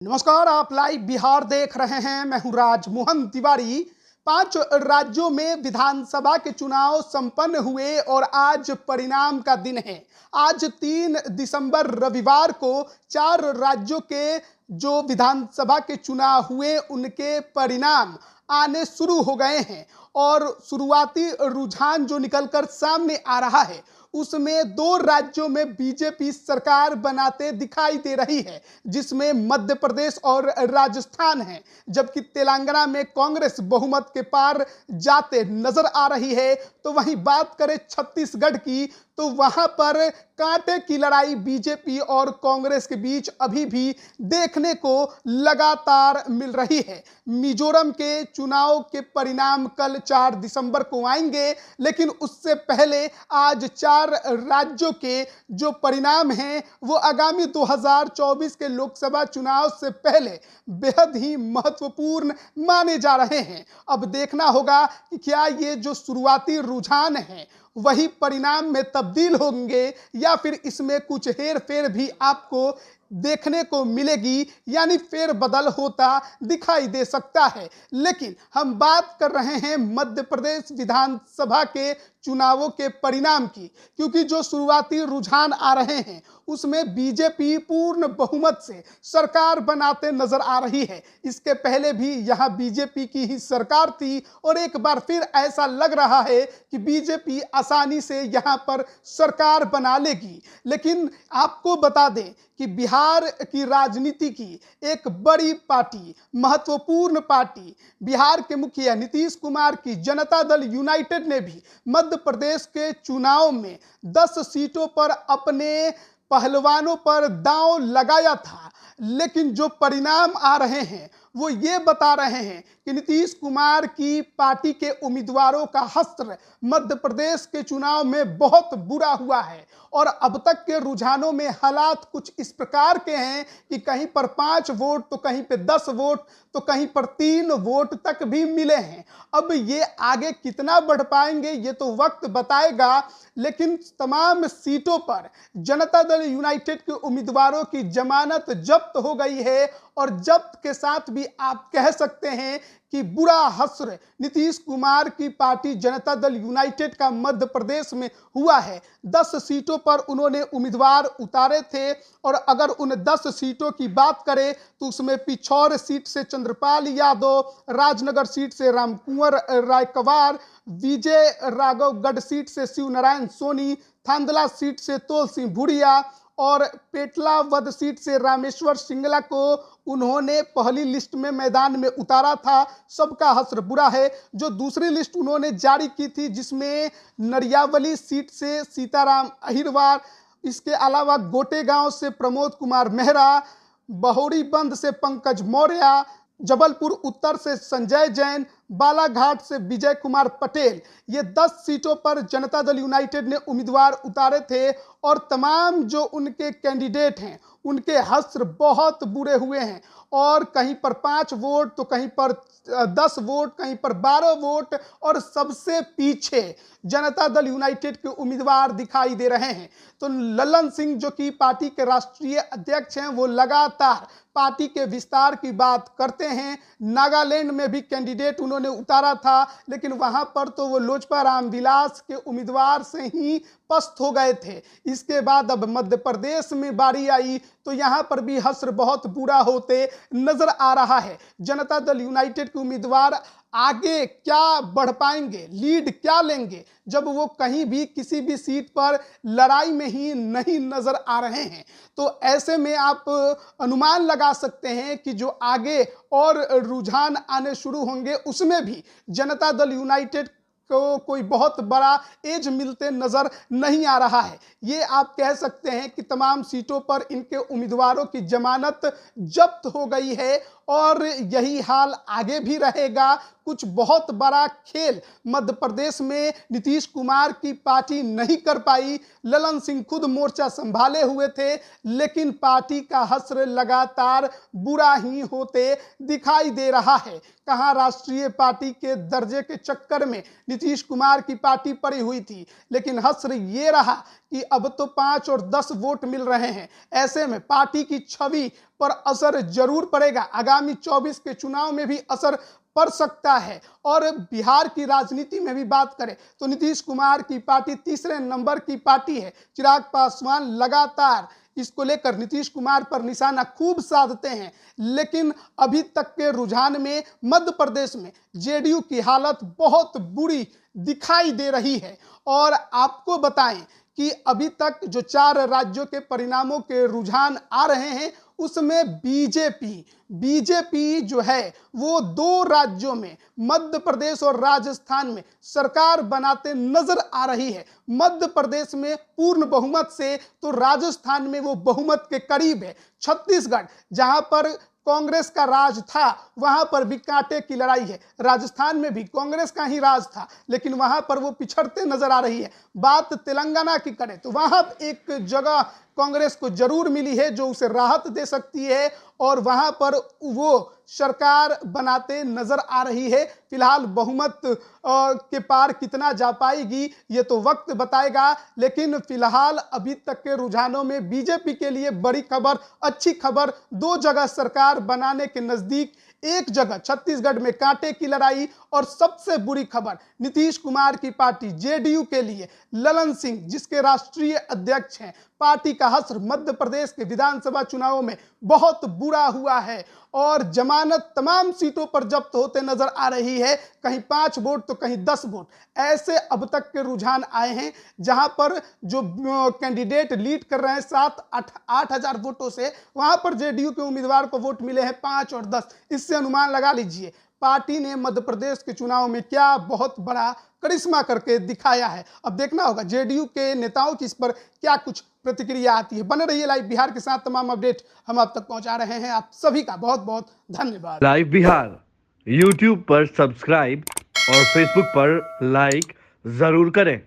नमस्कार, आप लाइव बिहार देख रहे हैं। मैं हूं राजमोहन तिवारी। 5 राज्यों में विधानसभा के चुनाव संपन्न हुए और आज परिणाम का दिन है। आज 3 दिसंबर रविवार को 4 राज्यों के जो विधानसभा के चुनाव हुए उनके परिणाम आने शुरू हो गए हैं और शुरुआती रुझान जो निकलकर सामने आ रहा है उसमें 2 राज्यों में बीजेपी सरकार बनाते दिखाई दे रही है, जिसमें मध्य प्रदेश और राजस्थान है, जबकि तेलंगाना में कांग्रेस बहुमत के पार जाते नजर आ रही है। तो वहीं बात करें छत्तीसगढ़ की, तो वहां पर कांटे की लड़ाई बीजेपी और कांग्रेस के बीच अभी भी देखने को लगातार मिल रही है। मिजोरम के चुनाव के परिणाम कल 4 दिसंबर को आएंगे, लेकिन उससे पहले आज 4 राज्यों के जो परिणाम हैं वो आगामी 2024 के लोकसभा चुनाव से पहले बेहद ही महत्वपूर्ण माने जा रहे हैं। अब देखना होगा कि क्या ये जो शुरुआती रुझान है वही परिणाम में तब्दील होंगे या फिर इसमें कुछ हेर फेर भी आपको देखने को मिलेगी, यानी फेरबदल होता दिखाई दे सकता है। लेकिन हम बात कर रहे हैं मध्य प्रदेश विधानसभा के चुनावों के परिणाम की, क्योंकि जो शुरुआती रुझान आ रहे हैं उसमें बीजेपी पूर्ण बहुमत से सरकार बनाते नजर आ रही है। इसके पहले भी यहां बीजेपी की ही सरकार थी और एक बार फिर ऐसा लग रहा है कि बीजेपी आसानी से यहां पर सरकार बना लेगी। लेकिन आपको बता दें कि बिहार की राजनीति की एक बड़ी पार्टी, महत्वपूर्ण पार्टी, बिहार के मुखिया नीतीश कुमार की जनता दल यूनाइटेड ने भी मध्य प्रदेश के चुनाव में 10 सीटों पर अपने पहलवानों पर दांव लगाया था। लेकिन जो परिणाम आ रहे हैं वो ये बता रहे हैं कि नीतीश कुमार की पार्टी के उम्मीदवारों का हश्र मध्य प्रदेश के चुनाव में बहुत बुरा हुआ है और अब तक के रुझानों में हालात कुछ इस प्रकार के हैं कि कहीं पर 5 वोट तो कहीं पे 10 वोट तो कहीं पर 3 वोट तक भी मिले हैं। अब ये आगे कितना बढ़ पाएंगे ये तो वक्त बताएगा, लेकिन तमाम सीटों पर जनता दल यूनाइटेड के उम्मीदवारों की जमानत जब्त हो गई है और जब्त के साथ भी आप कह सकते हैं कि बुरा हश्र नीतीश कुमार की पार्टी जनता दल यूनाइटेड का मध्य प्रदेश में हुआ है। 10 सीटों पर उन्होंने उम्मीदवार उतारे थे और अगर उन 10 सीटों की बात करें तो उसमें पिछौर सीट से चंद्रपाल यादव, राजनगर सीट से रामकुंवर रायकवार, विजय राघवगढ़ सीट से शिव नारायण सोनी, थांदला सीट से तोल सिंह भूरिया और पेटलावद सीट से रामेश्वर सिंगला को उन्होंने पहली लिस्ट में मैदान में उतारा था। सबका हश्र बुरा है। जो दूसरी लिस्ट उन्होंने जारी की थी जिसमें नरियावली सीट से सीताराम अहिरवार, इसके अलावा गोटेगांव से प्रमोद कुमार मेहरा, बहोरीबंद से पंकज मौर्य, जबलपुर उत्तर से संजय जैन, बालाघाट से विजय कुमार पटेल, ये 10 सीटों पर जनता दल यूनाइटेड ने उम्मीदवार उतारे थे और तमाम जो उनके कैंडिडेट हैं उनके हश्र बहुत बुरे हुए हैं और कहीं पर 5 वोट तो कहीं पर 10 वोट, कहीं पर 12 वोट और सबसे पीछे जनता दल यूनाइटेड के उम्मीदवार दिखाई दे रहे हैं। तो ललन सिंह जो कि पार्टी के राष्ट्रीय अध्यक्ष हैं वो लगातार पार्टी के विस्तार की बात करते हैं। नागालैंड में भी कैंडिडेट उन्होंने उतारा था, लेकिन वहां पर तो वो लोजपा रामविलास के उम्मीदवार से ही पस्त हो गए थे। इसके बाद अब मध्य प्रदेश में बारी आई तो यहां पर भी हश्र बहुत बुरा होते नजर आ रहा है। जनता दल यूनाइटेड के उम्मीदवार आगे क्या बढ़ पाएंगे, लीड क्या लेंगे, जब वो कहीं भी किसी भी सीट पर लड़ाई में ही नहीं नजर आ रहे हैं। तो ऐसे में आप अनुमान लगा सकते हैं कि जो आगे और रुझान आने शुरू होंगे उसमें भी जनता दल यूनाइटेड को कोई बहुत बड़ा एज मिलते नजर नहीं आ रहा है। ये आप कह सकते हैं कि तमाम सीटों पर इनके उम्मीदवारों की जमानत जब्त हो गई है और यही हाल आगे भी रहेगा। कुछ बहुत बड़ा खेल मध्य प्रदेश में नीतीश कुमार की पार्टी नहीं कर पाई। ललन सिंह खुद मोर्चा संभाले हुए थे, लेकिन पार्टी का हश्र लगातार बुरा ही होते दिखाई दे रहा है। कहां राष्ट्रीय पार्टी के दर्जे के चक्कर में नीतीश कुमार की पार्टी पड़ी हुई थी, लेकिन हश्र ये रहा कि अब तो 5 और 10 वोट मिल रहे हैं। ऐसे में पार्टी की छवि पर असर जरूर पड़ेगा। आगामी 24 के चुनाव में भी असर पड़ सकता है। और बिहार की राजनीति में भी बात करें तो नीतीश कुमार की पार्टी तीसरे नंबर की पार्टी है। चिराग पासवान लगातार इसको लेकर नीतीश कुमार पर निशाना खूब साधते हैं, लेकिन अभी तक के रुझान में मध्य प्रदेश में जेडीयू की हालत बहुत बुरी दिखाई दे रही है। और आपको बताएं कि अभी तक जो 4 राज्यों के परिणामों के रुझान आ रहे हैं उसमें बीजेपी जो है वो 2 राज्यों में मध्य प्रदेश और राजस्थान में सरकार बनाते नजर आ रही है। मध्य प्रदेश में पूर्ण बहुमत से तो राजस्थान में वो बहुमत के करीब है। छत्तीसगढ़ जहां पर कांग्रेस का राज था वहां पर भी कांटे की लड़ाई है। राजस्थान में भी कांग्रेस का ही राज था लेकिन वहां पर वो पिछड़ते नजर आ रही है। बात तेलंगाना की करें तो वहां एक जगह कांग्रेस को जरूर मिली है जो उसे राहत दे सकती है और वहां पर वो सरकार बनाते नजर आ रही है। फिलहाल बहुमत के पार कितना जा पाएगी ये तो वक्त बताएगा, लेकिन फिलहाल अभी तक के रुझानों में बीजेपी के लिए बड़ी खबर, अच्छी खबर, 2 जगह सरकार बनाने के नजदीक, एक जगह छत्तीसगढ़ में कांटे की लड़ाई। और सबसे बुरी खबर नीतीश कुमार की पार्टी जेडीयू के लिए ललन सिंह जिसके राष्ट्रीय अध्यक्ष हैं, पार्टी का हश्र मध्य प्रदेश के विधानसभा चुनावों में बहुत बुरा हुआ है और जमानत तमाम सीटों पर जब्त होते नजर आ रही है। कहीं 5 वोट तो कहीं 10 वोट, ऐसे अब तक के रुझान आए हैं जहां पर जो कैंडिडेट लीड कर रहे हैं 7-8 हजार वोटों से, वहां पर जेडीयू के उम्मीदवार को वोट मिले हैं 5 और 10। इससे अनुमान लगा लीजिए पार्टी ने मध्य प्रदेश के चुनाव में क्या बहुत बड़ा करिश्मा करके दिखाया है। अब देखना होगा जेडीयू के नेताओं की इस पर क्या कुछ प्रतिक्रिया आती है। बने रहिए लाइव बिहार के साथ, तमाम अपडेट हम आप तक पहुंचा रहे हैं। आप सभी का बहुत बहुत धन्यवाद। लाइव बिहार यूट्यूब पर सब्सक्राइब और फेसबुक पर लाइक जरूर करें।